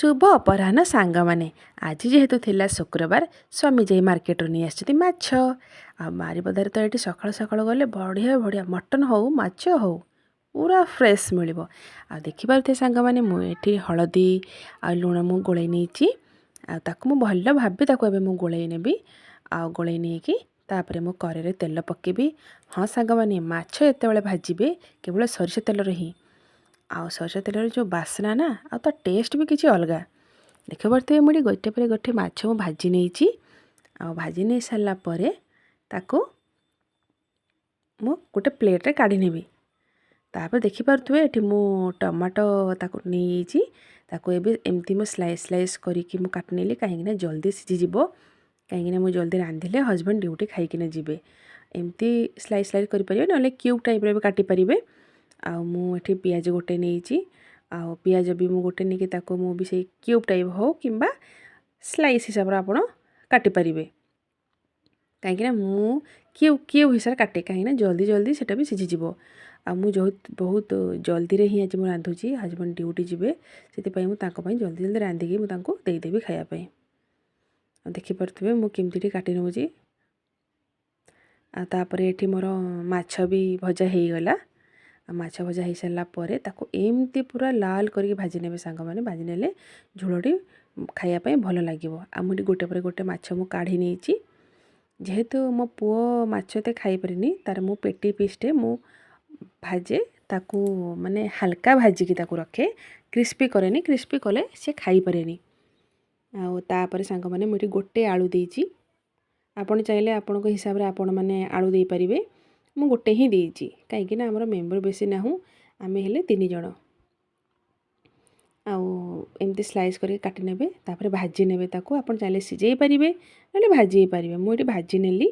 शुभ अपराह्न सांग मैंने आज जेहेतु थिला शुक्रवार स्वामी जाई मार्केट नहीं आछथि माछ आ बारिपदार तो ये सकाल सकाल गले बढ़िया बढ़िया मटन हो माछ हो पूरा फ्रेश मिलिबो। आ देखि पारुथे सांग माने मु एठी हळदी आ लुण मु गोळै नेछि आ ताकु मु भल्ल भाबे ताकु एबे मु गोळै नेबी आ गोळै नेकी तापरे मु करेरे तेल पकेबी। हाँ सांग माने माछ एतेबेले भाजिबे केवल सरिष तेल रही आउ सरष तेल जो बास्ना ना आ तो टेस्ट भी किसी अलग देख पारे मुझे गोटे पर गोटे माछ मु भाजी नहीं आ भाजी नहीं सारा पर ताको मु गोटे प्लेट रे काढ़ी नेबी। तापर देखिपे ये मु टमाटो ताको नहीं ताको एबे एमती मु स्लाइस स्लाइस करिकी मु काट नेली कहीं जल्दी सीझीजिवो कहीं मु जल्दी रांधिले हजबैंड ड्यूटी खाइकिना जिबे एमती स्लाइस स्लाइस करि परिबे नले क्यूब टाइप रे भी काटी परिबे। आ मु एठी पियाज गोटे नहीं आ पियाज भी मु गोटे नहीं ताको मु भी से क्यूब टाइप हो किंबा स्लाइस हिसाब रे आपण काटी परिबे कहीं मु क्यूब क्यूब हिसाब काटे कहीं जल्दी जल्दी सेटा भी सीझी जिवो। आ मु जो बहुत जल्दी रे ही आज मु रांधुची हजबैंड ड्यूटी जिबे सेति पई मु ताको पई जल्दी जल्दी रांधिकी मु तांको देई देबी खाया पई। आ देखि परथबे मु केमती काटी नउची आ तापरे एठी मोर माछ भी भजा हेई गला। माछ भजा हो सारा पर एमती पूरा लाल करके भाजी ने सांग मैंने भाजी ने झोलटी खायापी भल लगे। आ मुझे गोटे पर गोटे माछ मु काढ़ी नहीं जेहेतु मो पुओ माछ तो खाई पारे तार मु पेटी पीसटे मु भाजे ताकू माने हल्का भाजिकी ताकू रखे क्रिस्पी करे क्रिस्पी कले सी खाई पारे। आपर सांग मैंने मुझे गोटे आलू देती आपड़ चाहिए आपण हिसाब से आपण मैंने आलू दे पारे मु गोटे ही देती कहीं आमर मेम्बर बेसी ना आमे हेले 3 जण आमती स्लाइस करके काटी नेबे तापर भाजी नेबे ताको आपण चाहिए सिझे पारे ना भाजी पारे मुझे भाजी नेली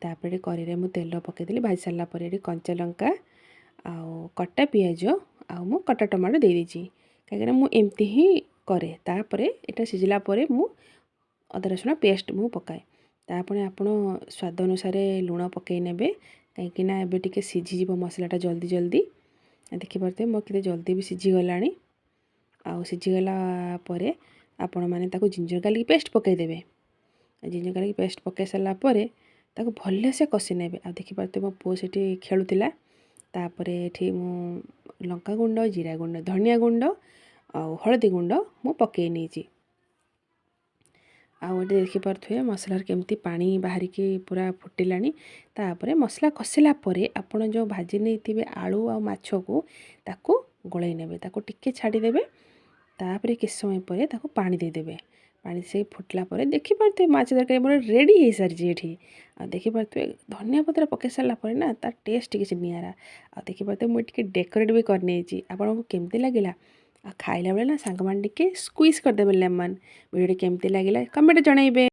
तापर करेरे मु तेल पकेदेली भाजी सारा पर कंचा लंका आउ कटा पियाज आउ मु कटा टमाटो दे देची कहीं मु एमती ही करे तापर एटा सिझला पर मु अदा रसुण पेस्ट मु पकाए तापर आपण स्वाद अनुसार लुण पकई नेबे कहीं एबे टिके सिझीजिवो मसलाटा जल्दी जल्दी देखि पारते मो केते जल्दी भी सिझीगला आउ सिझीगला परे आपण माने ताको जिंजर गार्लिक पेस्ट पकई देबे। जिंजर गार्लिक पेस्ट पकई सारा पर ताको भल्ले से कषि नेबे आ देखि पारते मो पुओ सेठी खेलुतिला तापर एठी मु लंका गुंड जीरा गुंड धनिया गुंड आउ हळदी गुंड मु पकई नेची। आउ ये देखिपे मसलार केमती पानी बाहरिकी पूरा फुटिलानी तापर मसला कषिला आपण जो भाजी नहीं आलू आ माछ को ताको गोलाई नेबे ताको टिके छाड़ी देबे तापर किस समय पर ताको पानी दे देबे पानी से फुटला पर देखि पारते माछ तरकारी मोर रेडी हो सारी एठी आ देखि पारते धनिया पत्र पकई सारा पर ना तार टेस्ट किसी नियारा आ देखि पारते मु टिके डेकोरेट भी करने आपको केमती लगिला आ खाइला बेले ना सांग मान टिके स्क्वीज कर देबे लेमन वीडियो केमती लगिला कमेंट जणाइबे।